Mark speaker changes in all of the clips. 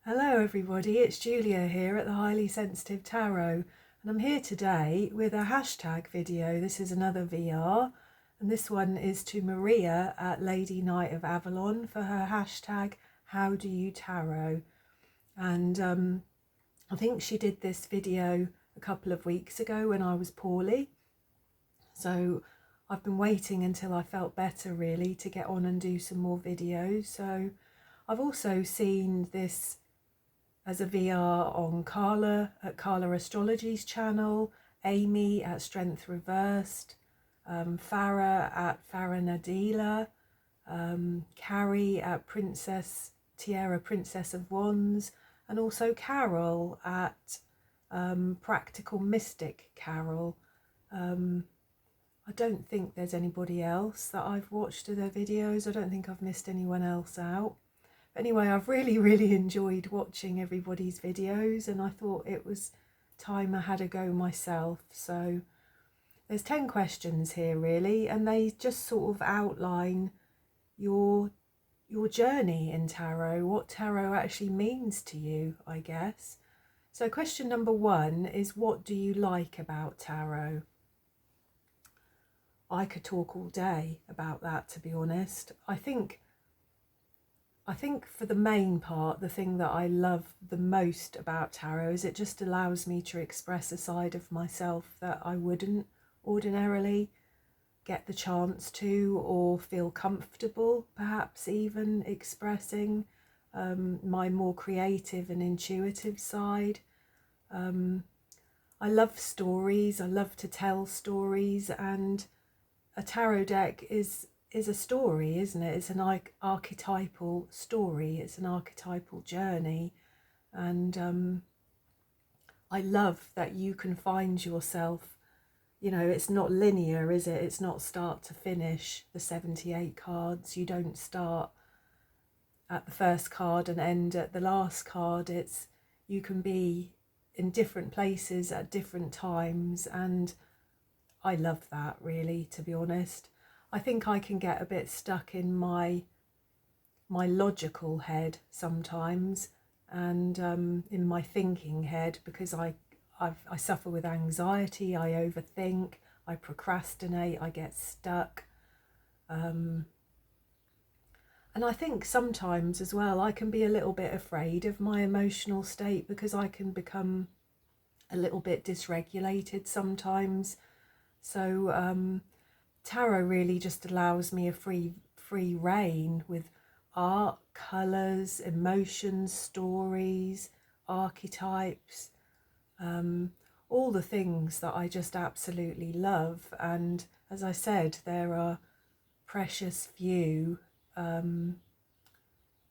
Speaker 1: Hello everybody, it's Julia here at the Highly Sensitive Tarot, and I'm here today with a hashtag video. This is another VR, and this one is to Maria at Lady Knight of Avalon for her hashtag How Do You Tarot. And I think she did this video a couple of weeks ago when I was poorly, so I've been waiting until I felt better really to get on and do some more videos. So I've also seen this as a VR on Carla at Carla Astrology's channel, Amy at Strength Reversed, Farah at Farah Nadila, Carrie at Tiara Princess of Wands, and also Carol at Practical Mystic Carol. I don't think there's anybody else that I've watched their videos. I don't think I've missed anyone else out. Anyway, I've really enjoyed watching everybody's videos, and I thought it was time I had a go myself. So there's 10 questions here really, and they just sort of outline your journey in tarot, what tarot actually means to you, I guess. So question number 1 is, what do you like about tarot? I could talk all day about that, to be honest. I think for the main part, the thing that I love the most about tarot is it just allows me to express a side of myself that I wouldn't ordinarily get the chance to, or feel comfortable perhaps even expressing, my more creative and intuitive side. I love stories, I love to tell stories, and a tarot deck is a story, isn't it? It's an archetypal story, it's an archetypal journey, and I love that you can find yourself, you know, it's not linear, is it? It's not start to finish, the 78 cards. You don't start at the first card and end at the last card. You can be in different places at different times, and I love that, really, to be honest. I think I can get a bit stuck in my logical head sometimes, and in my thinking head, because I suffer with anxiety, I overthink, I procrastinate, I get stuck. And I think sometimes as well I can be a little bit afraid of my emotional state, because I can become a little bit dysregulated sometimes. So tarot really just allows me a free reign with art, colours, emotions, stories, archetypes, all the things that I just absolutely love. And as I said, there are precious few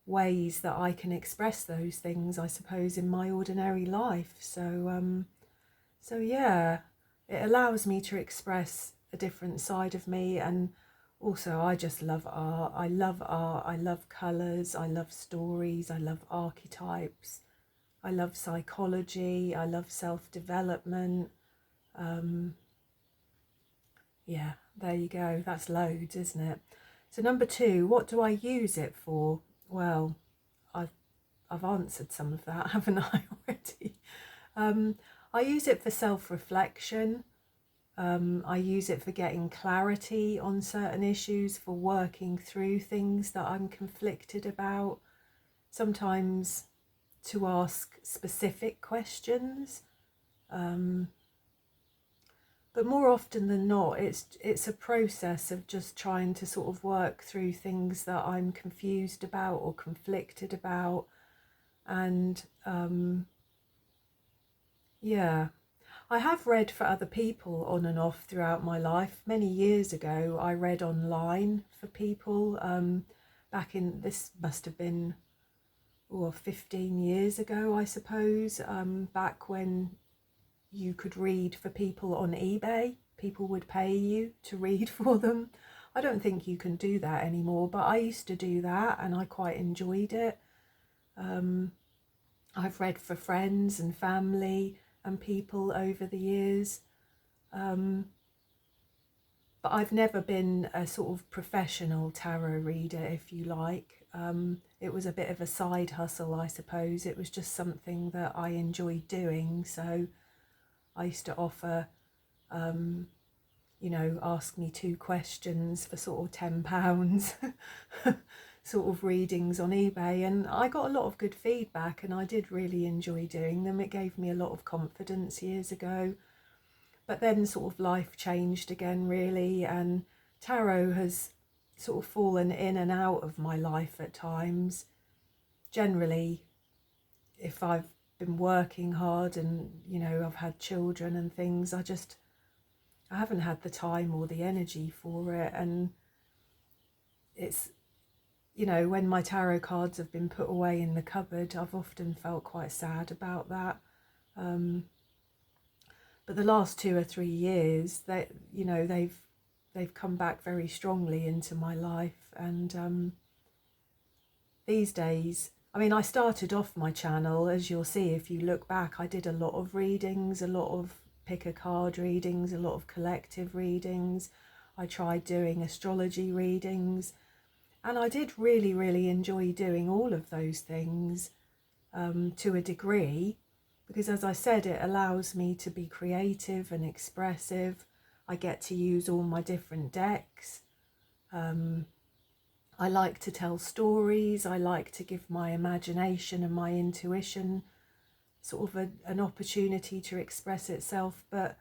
Speaker 1: ways that I can express those things, I suppose, in my ordinary life. So yeah, it allows me to express a different side of me. And also I just love art. I love colours, I love stories, I love archetypes, I love psychology, I love self-development. Yeah, there you go, that's loads, isn't it? So number 2, what do I use it for? Well, I've answered some of that, haven't I, already? I use it for self-reflection. I use it for getting clarity on certain issues, for working through things that I'm conflicted about, sometimes to ask specific questions. But more often than not, it's a process of just trying to sort of work through things that I'm confused about or conflicted about. And yeah, I have read for other people on and off throughout my life. Many years ago, I read online for people. Back in, this must have been 15 years ago, I suppose. Back when you could read for people on eBay, people would pay you to read for them. I don't think you can do that anymore, but I used to do that and I quite enjoyed it. I've read for friends and family and people over the years, but I've never been a sort of professional tarot reader, if you like. It was a bit of a side hustle, I suppose. It was just something that I enjoyed doing. So I used to offer, you know, ask me 2 questions for sort of £10 sort of readings on eBay, and I got a lot of good feedback and I did really enjoy doing them. It gave me a lot of confidence years ago, but then sort of life changed again really, and tarot has sort of fallen in and out of my life at times. Generally, if I've been working hard and, you know, I've had children and things, I haven't had the time or the energy for it. And it's, you know, when my tarot cards have been put away in the cupboard, I've often felt quite sad about that. But the last 2 or 3 years, that, you know, they've come back very strongly into my life. And these days, I mean, I started off my channel, as you'll see if you look back, I did a lot of readings, a lot of pick a card readings, a lot of collective readings. I tried doing astrology readings, and I did really, really enjoy doing all of those things to a degree, because as I said, it allows me to be creative and expressive. I get to use all my different decks. I like to tell stories. I like to give my imagination and my intuition sort of an opportunity to express itself. But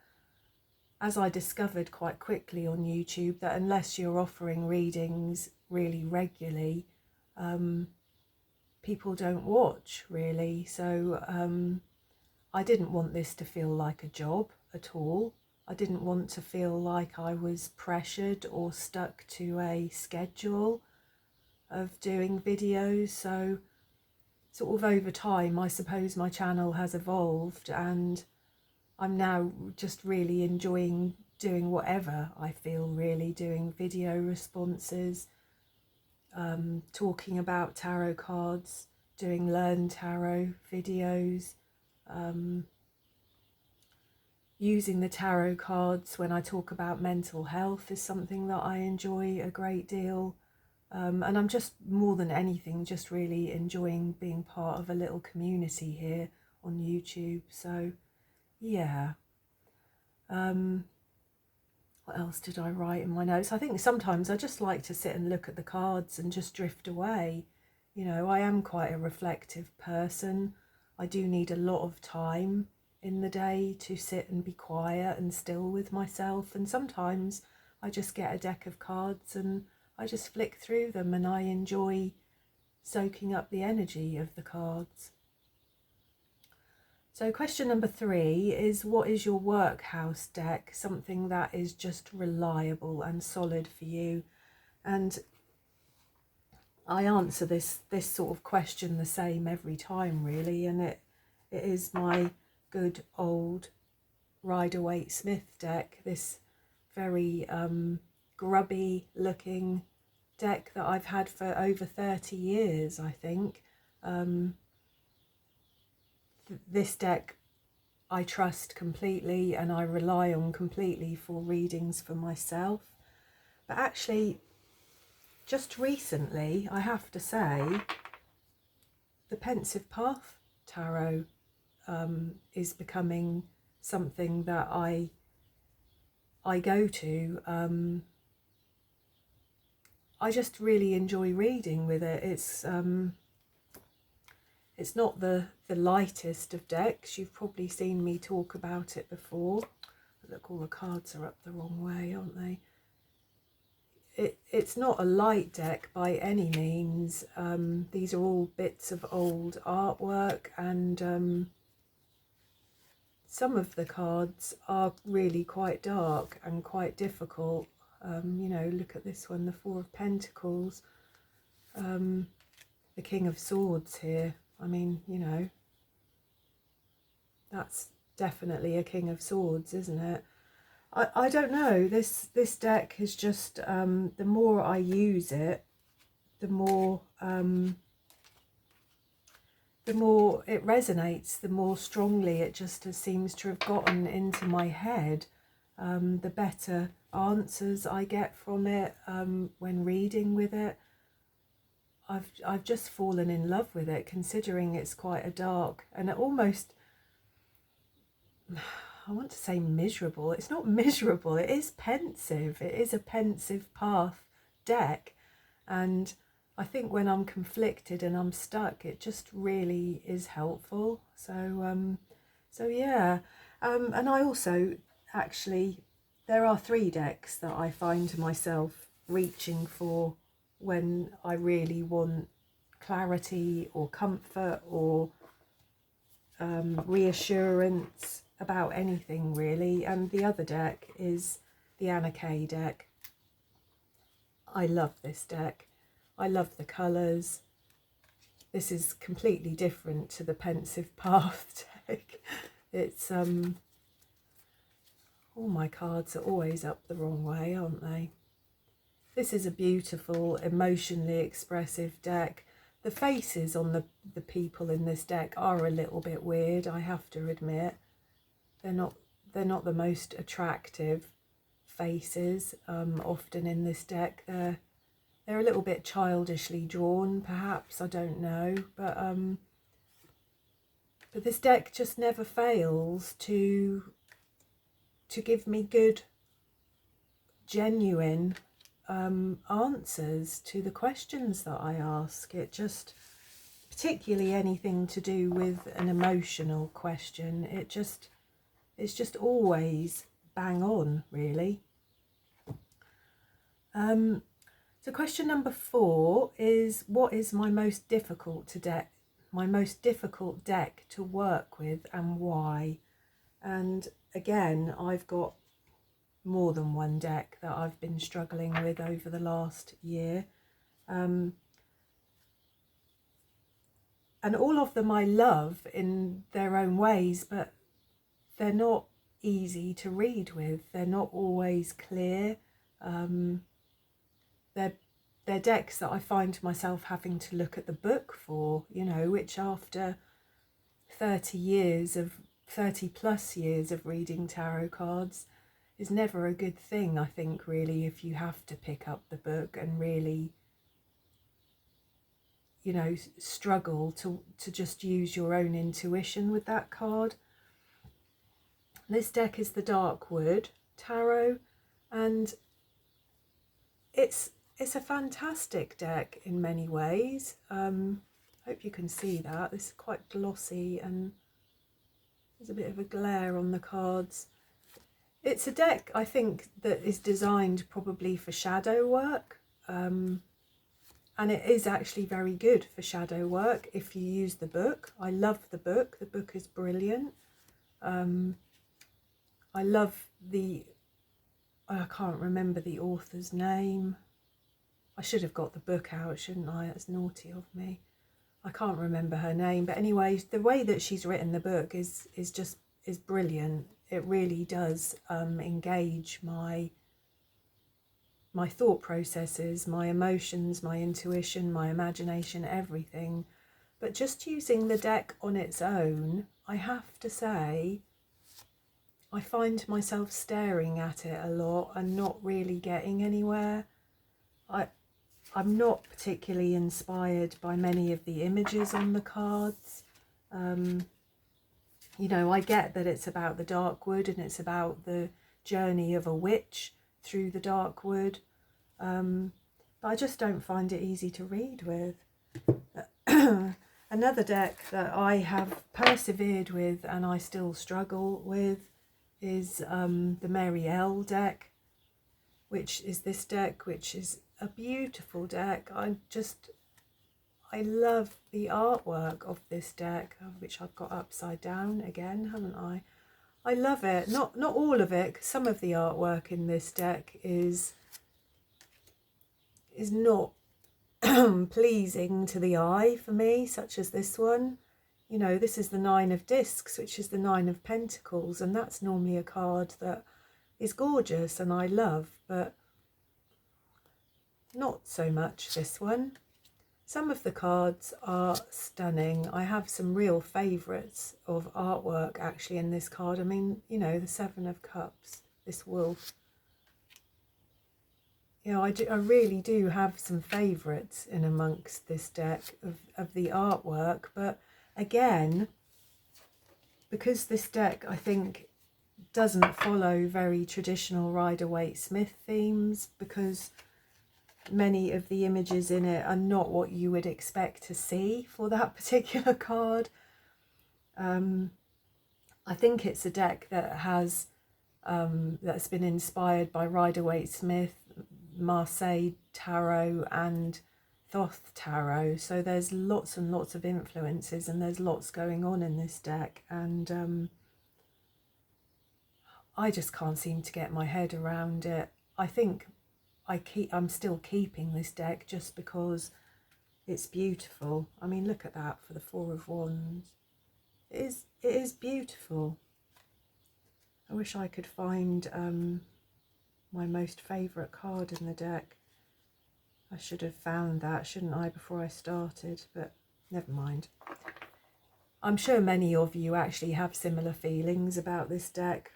Speaker 1: as I discovered quite quickly on YouTube, that unless you're offering readings really regularly, people don't watch really. So I didn't want this to feel like a job at all. I didn't want to feel like I was pressured or stuck to a schedule of doing videos. So sort of over time, I suppose my channel has evolved, and I'm now just really enjoying doing whatever I feel, really, doing video responses, talking about tarot cards, doing Learn Tarot videos, using the tarot cards when I talk about mental health is something that I enjoy a great deal. And I'm just, more than anything, just really enjoying being part of a little community here on YouTube. So yeah. What else did I write in my notes? I think sometimes I just like to sit and look at the cards and just drift away. You know, I am quite a reflective person. I do need a lot of time in the day to sit and be quiet and still with myself, and sometimes I just get a deck of cards and I just flick through them, and I enjoy soaking up the energy of the cards. So question number 3 is, what is your Workhouse deck? Something that is just reliable and solid for you. And I answer this sort of question the same every time really, and it is my good old Rider-Waite-Smith deck, this very grubby looking deck that I've had for over 30 years, I think. This deck I trust completely and I rely on completely for readings for myself. But actually, just recently, I have to say, the Pensive Path Tarot is becoming something that I go to. I just really enjoy reading with it. It's not the lightest of decks. You've probably seen me talk about it before. Look, all the cards are up the wrong way, aren't they? It's not a light deck by any means. These are all bits of old artwork, and some of the cards are really quite dark and quite difficult. You know, look at this one, the Four of Pentacles, the King of Swords here. I mean, you know, that's definitely a King of Swords, isn't it? I don't know, this deck is just, the more I use it, the more it resonates, the more strongly it just seems to have gotten into my head. The better answers I get from it when reading with it. I've just fallen in love with it, considering it's quite a dark and almost, I want to say miserable. It's not miserable, it is pensive. It is a pensive path deck. And I think when I'm conflicted and I'm stuck, it just really is helpful. So yeah. And I also actually, there are 3 decks that I find myself reaching for when I really want clarity or comfort or reassurance about anything really. And the other deck is the Anna Kay deck. I love this deck. I love the colours. This is completely different to the Pensive Path deck. It's all my cards are always up the wrong way, aren't they? This is a beautiful, emotionally expressive deck. The faces on the people in this deck are a little bit weird, I have to admit. They're not the most attractive faces often in this deck. They're a little bit childishly drawn, perhaps, I don't know, but this deck just never fails to give me good, genuine answers to the questions that I ask. It just, particularly anything to do with an emotional question, it's just always bang on, really. So question number 4 is, what is my most difficult deck to work with, and why? And again, I've got more than one deck that I've been struggling with over the last year. And all of them I love in their own ways, but they're not easy to read with. They're not always clear. They're decks that I find myself having to look at the book for, you know, which after 30 plus years of reading tarot cards is never a good thing, I think, really, if you have to pick up the book and really, you know, struggle to just use your own intuition with that card. This deck is the Darkwood Tarot, and it's a fantastic deck in many ways. Hope you can see that. This is quite glossy and there's a bit of a glare on the cards. It's a deck, I think, that is designed probably for shadow work, and it is actually very good for shadow work if you use the book. I love the book. The book is brilliant. I love I can't remember the author's name. I should have got the book out, shouldn't I? That's naughty of me. I can't remember her name, but anyway, the way that she's written the book is brilliant. It really does engage my thought processes, my emotions, my intuition, my imagination, everything. But just using the deck on its own, I have to say, I find myself staring at it a lot and not really getting anywhere. I'm not particularly inspired by many of the images on the cards. You know, I get that it's about the Darkwood and it's about the journey of a witch through the Darkwood, but I just don't find it easy to read with. Another deck that I have persevered with and I still struggle with is the Mary L deck, which is this deck, which is a beautiful deck. I love the artwork of this deck, which I've got upside down again, haven't I? I love it. Not all of it, 'cause some of the artwork in this deck is not pleasing to the eye for me, such as this one. You know, this is the 9 of Discs, which is the 9 of Pentacles, and that's normally a card that is gorgeous and I love, but not so much this one. Some of the cards are stunning. I have some real favourites of artwork actually in this card. I mean, you know, the 7 of Cups, this wolf. You know, I really do have some favourites in amongst this deck of the artwork, but again, because this deck, I think, doesn't follow very traditional Rider-Waite-Smith themes, because many of the images in it are not what you would expect to see for that particular card. I think it's a deck that has that's been inspired by Rider-Waite-Smith, Marseille Tarot and Thoth Tarot, so there's lots and lots of influences and there's lots going on in this deck, and I just can't seem to get my head around it. I think I'm still keeping this deck just because it's beautiful. I mean, look at that for the Four of Wands. It is beautiful. I wish I could find my most favourite card in the deck. I should have found that, shouldn't I, before I started, but never mind. I'm sure many of you actually have similar feelings about this deck.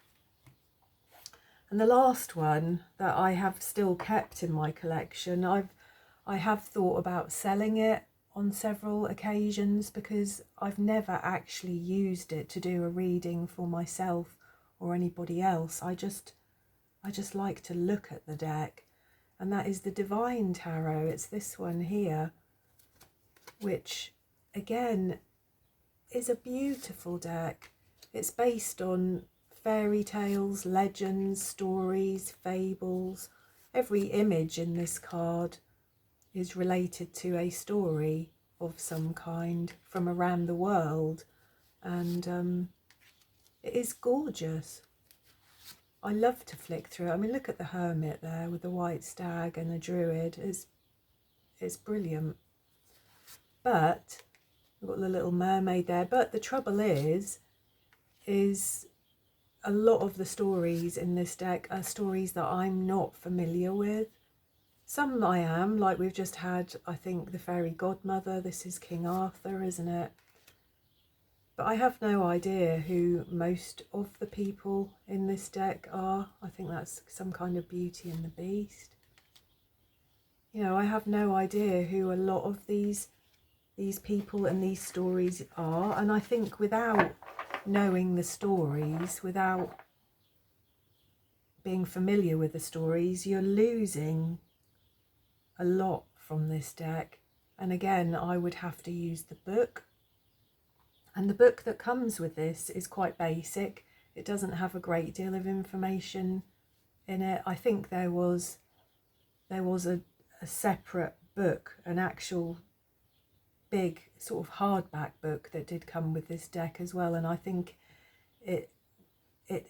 Speaker 1: And the last one that I have still kept in my collection, I have thought about selling it on several occasions because I've never actually used it to do a reading for myself or anybody else. I just like to look at the deck, and that is the Divine Tarot. It's this one here, which again is a beautiful deck. It's based on fairy tales, legends, stories, fables. Every image in this card is related to a story of some kind from around the world, and it is gorgeous. I love to flick through it. I mean, look at the Hermit there with the white stag and the Druid. It's brilliant. But we've got the little mermaid there. But the trouble is a lot of the stories in this deck are stories that I'm not familiar with. Some I am, like we've just had, I think, the Fairy Godmother. This is King Arthur, isn't it? But I have no idea who most of the people in this deck are. I think that's some kind of Beauty and the Beast. You know, I have no idea who a lot of these people and these stories are. And I think without knowing the stories, without being familiar with the stories, you're losing a lot from this deck. And again, I would have to use the book. And the book that comes with this is quite basic. It doesn't have a great deal of information in it. I think there was a separate book, an actual big sort of hardback book that did come with this deck as well. And I think it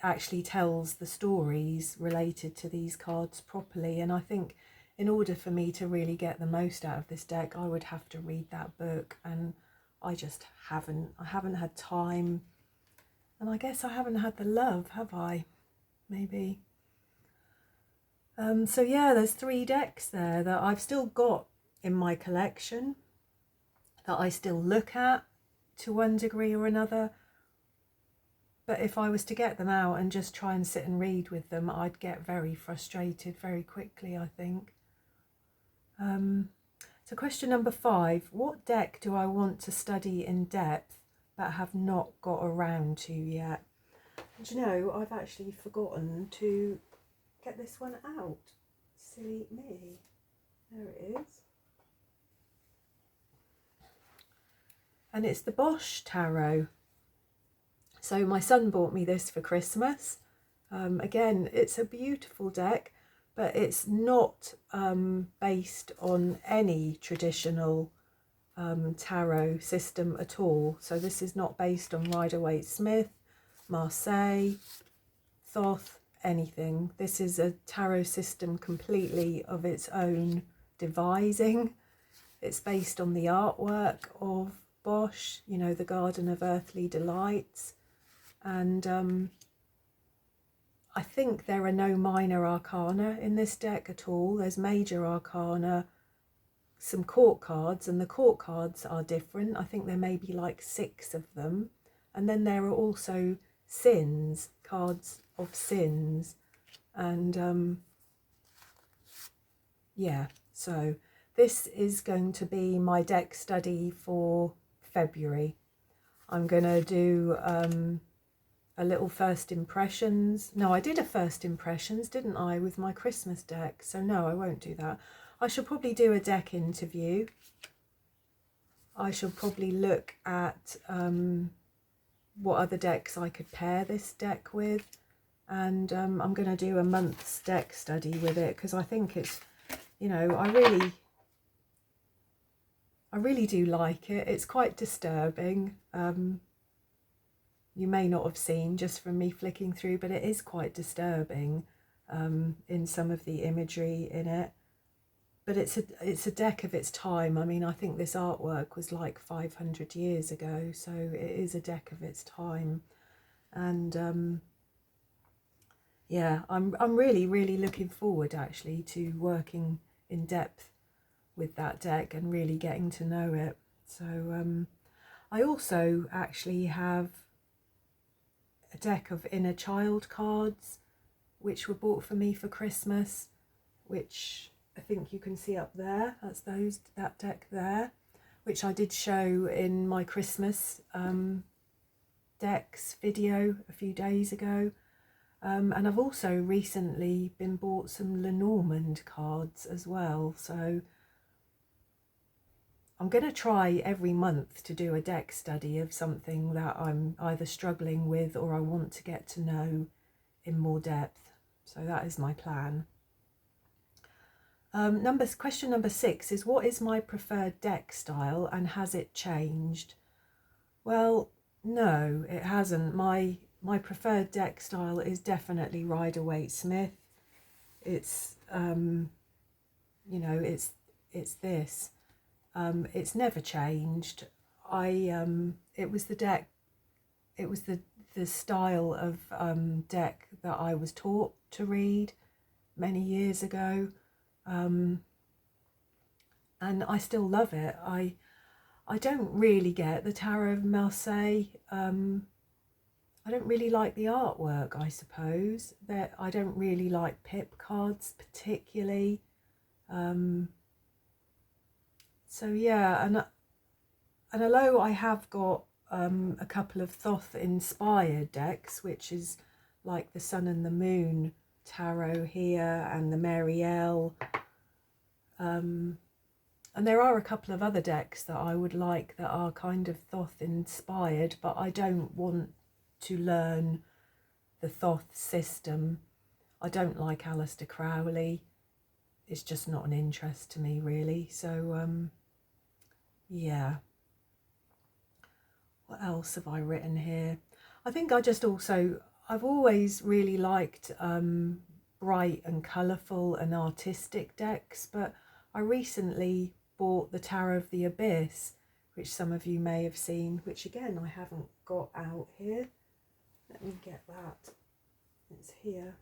Speaker 1: actually tells the stories related to these cards properly. And I think in order for me to really get the most out of this deck, I would have to read that book, and I just haven't. I haven't had time, and I guess I haven't had the love, have I? Maybe. So yeah, there's 3 decks there that I've still got in my collection that I still look at to one degree or another. But if I was to get them out and just try and sit and read with them, I'd get very frustrated very quickly, I think. So question number 5, what deck do I want to study in depth but have not got around to yet? And you know, I've actually forgotten to get this one out. Silly me. There it is. And it's the Bosch Tarot. So my son bought me this for Christmas. Again, it's a beautiful deck, but it's not based on any traditional tarot system at all. So this is not based on Rider-Waite-Smith, Marseille, Thoth, anything. This is a tarot system completely of its own devising. It's based on the artwork of Bosch, you know, the Garden of Earthly Delights. And I think there are no minor arcana in this deck at all. There's major arcana, some court cards, and the court cards are different. I think there may be like 6 of them. And then there are also sins, cards of sins. And yeah, so this is going to be my deck study for February. I'm going to do a little first impressions. No, I did a first impressions, didn't I, with my Christmas deck? So no, I won't do that. I shall probably do a deck interview. I shall probably look at what other decks I could pair this deck with. And I'm going to do a month's deck study with it, because I think it's, you know, I really do like it. It's quite disturbing. You may not have seen just from me flicking through, but it is quite disturbing in some of the imagery in it. But it's a deck of its time. I mean, I think this artwork was like 500 years ago, so it is a deck of its time. And yeah, I'm really, really looking forward actually to working in depth with that deck and really getting to know it. So I also actually have a deck of inner child cards which were bought for me for Christmas, which I think you can see up there. That's that deck there, which I did show in my Christmas decks video a few days ago. And I've also recently been bought some Lenormand cards as well. So I'm going to try every month to do a deck study of something that I'm either struggling with or I want to get to know in more depth. So that is my plan. Question number 6 is, what is my preferred deck style and has it changed? Well, no, it hasn't. My preferred deck style is definitely Rider-Waite-Smith. It's you know, it's this. It's never changed. It was the deck. It was the style of deck that I was taught to read many years ago. And I still love it. I don't really get the Tarot of Marseille. I don't really like the artwork, I suppose. That I don't really like pip cards particularly. So yeah, and although I have got a couple of Thoth inspired decks, which is like the Sun and the Moon Tarot here and the Marielle, and there are a couple of other decks that I would like that are kind of Thoth inspired, but I don't want to learn the Thoth system. I don't like Aleister Crowley. It's just not an interest to me really. So yeah. What else have I written here? I think I've always really liked bright and colourful and artistic decks, but I recently bought the Tarot of the Abyss, which some of you may have seen, which again I haven't got out here. Let me get that. It's here.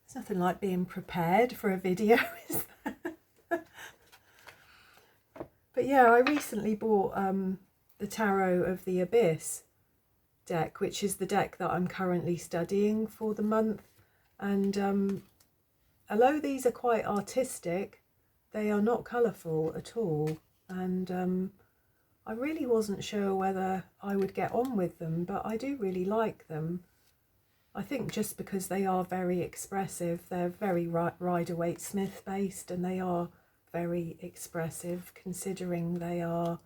Speaker 1: It's nothing like being prepared for a video, is there? But yeah, I recently bought the Tarot of the Abyss deck, which is the deck that I'm currently studying for the month. And although these are quite artistic, they are not colourful at all. And I really wasn't sure whether I would get on with them, but I do really like them. I think just because they are very expressive, they're very Rider-Waite-Smith based, and they are very expressive considering they are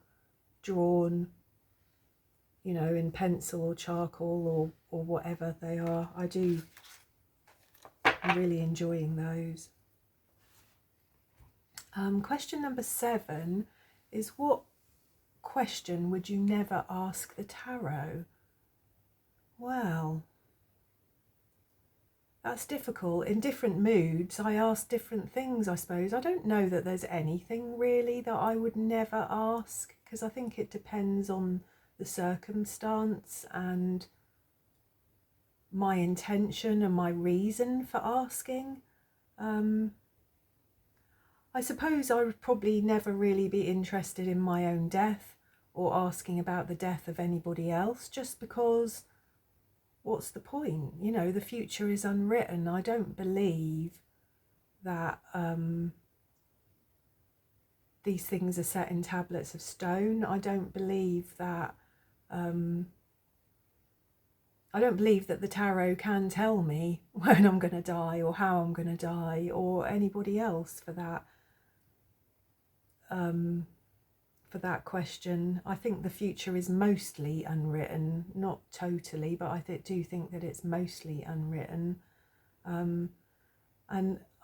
Speaker 1: drawn, you know, in pencil or charcoal or whatever they are. I'm really enjoying those. Question number 7 is, what question would you never ask the tarot? Well, that's difficult. In different moods, I ask different things, I suppose. I don't know that there's anything really that I would never ask, because I think it depends on the circumstance and my intention and my reason for asking. I suppose I would probably never really be interested in my own death or asking about the death of anybody else, just because what's the point? You know, the future is unwritten. I don't believe that these things are set in tablets of stone. I don't believe that the tarot can tell me when I'm going to die or how I'm going to die, or anybody else for that question. I think the future is mostly unwritten, not totally, but I do think that it's mostly unwritten. And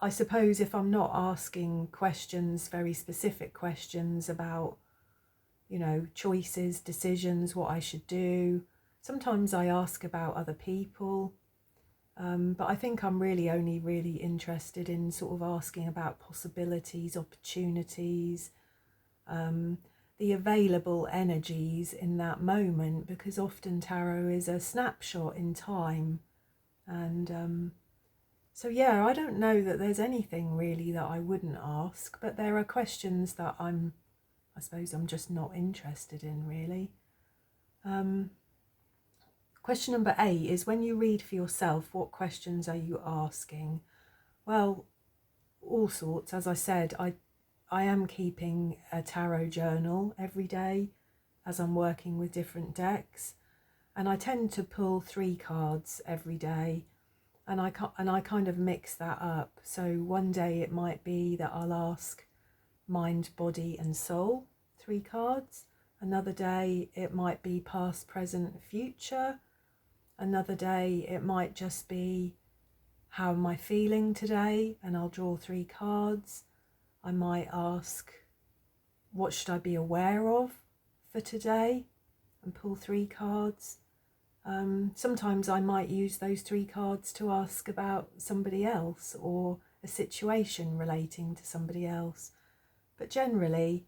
Speaker 1: I suppose if I'm not asking questions, very specific questions about, you know, choices, decisions, what I should do, sometimes I ask about other people. But I think I'm only really interested in sort of asking about possibilities, opportunities, the available energies in that moment, because often tarot is a snapshot in time. And so yeah, I don't know that there's anything really that I wouldn't ask, but there are questions that I suppose I'm just not interested in really. Question number 8 is, when you read for yourself, what questions are you asking? Well, all sorts. As I said, I am keeping a tarot journal every day as I'm working with different decks, and I tend to pull 3 cards every day, and I kind of mix that up. So one day it might be that I'll ask mind, body and soul, 3 cards. Another day it might be past, present, future. Another day it might just be, how am I feeling today? And I'll draw 3 cards. I might ask, what should I be aware of for today? And pull 3 cards. Sometimes I might use those 3 cards to ask about somebody else or a situation relating to somebody else. But generally,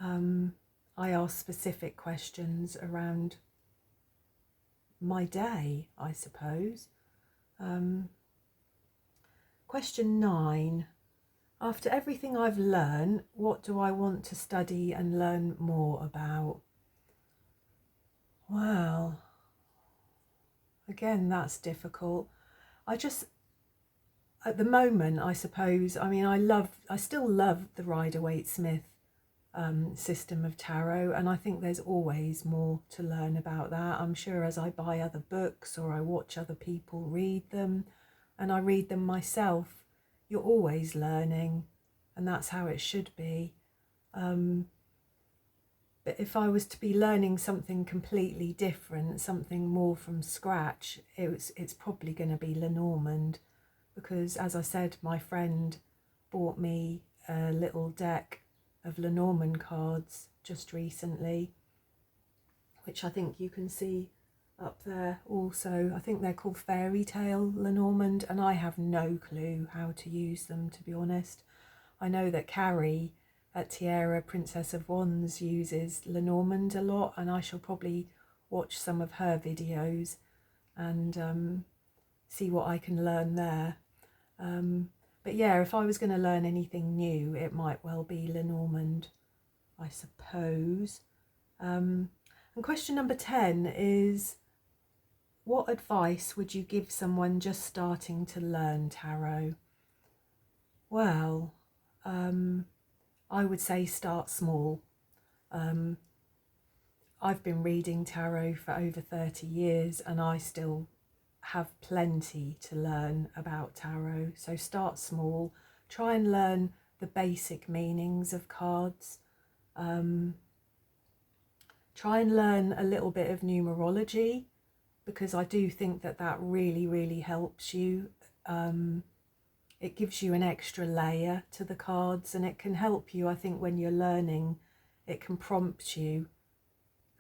Speaker 1: I ask specific questions around my day, I suppose. Question 9. After everything I've learned, what do I want to study and learn more about? Well, again, that's difficult. At the moment, I suppose, I mean, I still love the Rider-Waite-Smith system of tarot, and I think there's always more to learn about that. I'm sure as I buy other books or I watch other people read them and I read them myself, you're always learning, and that's how it should be. But if I was to be learning something completely different, something more from scratch, it's probably going to be Lenormand, because as I said, my friend bought me a little deck of Lenormand cards just recently, which I think you can see up there also. I think they're called Fairy Tale Lenormand, and I have no clue how to use them, to be honest. I know that Carrie at Tiara, Princess of Wands, uses Lenormand a lot, and I shall probably watch some of her videos and see what I can learn there. But yeah, if I was going to learn anything new, it might well be Lenormand, I suppose. And question number 10 is, what advice would you give someone just starting to learn tarot? Well, I would say start small. I've been reading tarot for over 30 years and I still have plenty to learn about tarot. So start small, try and learn the basic meanings of cards. Try and learn a little bit of numerology, because I do think that really, really helps you. It gives you an extra layer to the cards, and it can help you, I think, when you're learning. It can prompt you.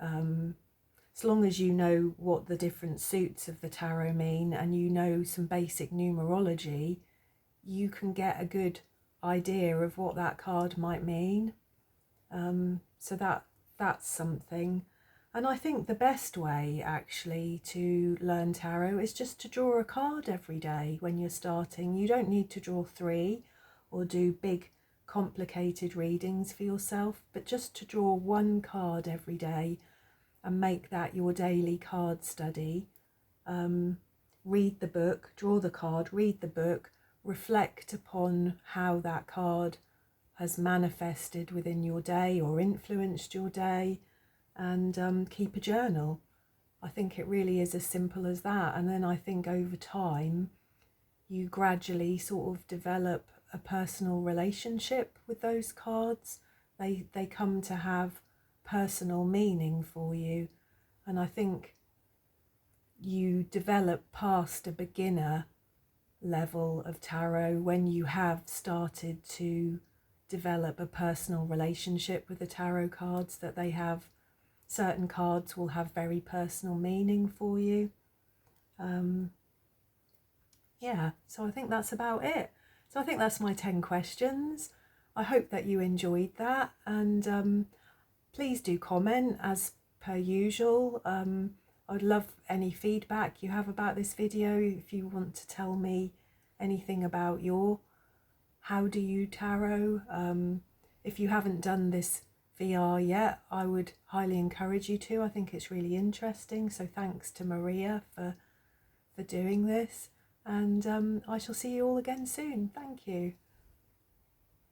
Speaker 1: As long as you know what the different suits of the tarot mean and you know some basic numerology, you can get a good idea of what that card might mean. So that's something. And I think the best way actually to learn tarot is just to draw a card every day when you're starting. You don't need to draw 3 or do big complicated readings for yourself, but just to draw 1 card every day and make that your daily card study. read the book, draw the card, read the book, reflect upon how that card has manifested within your day or influenced your day, and keep a journal. I think it really is as simple as that. And then I think over time you gradually sort of develop a personal relationship with those cards. They come to have personal meaning for you. And I think you develop past a beginner level of tarot when you have started to develop a personal relationship with the tarot cards, that they have, certain cards will have very personal meaning for you. Yeah, so I think that's about it. So I think that's my 10 questions. I hope that you enjoyed that, and please do comment as per usual. I'd love any feedback you have about this video. If you want to tell me anything about your how do you tarot, if you haven't done this VR yet, I would highly encourage you to. I think it's really interesting. So thanks to Maria for doing this, and I shall see you all again soon. Thank you.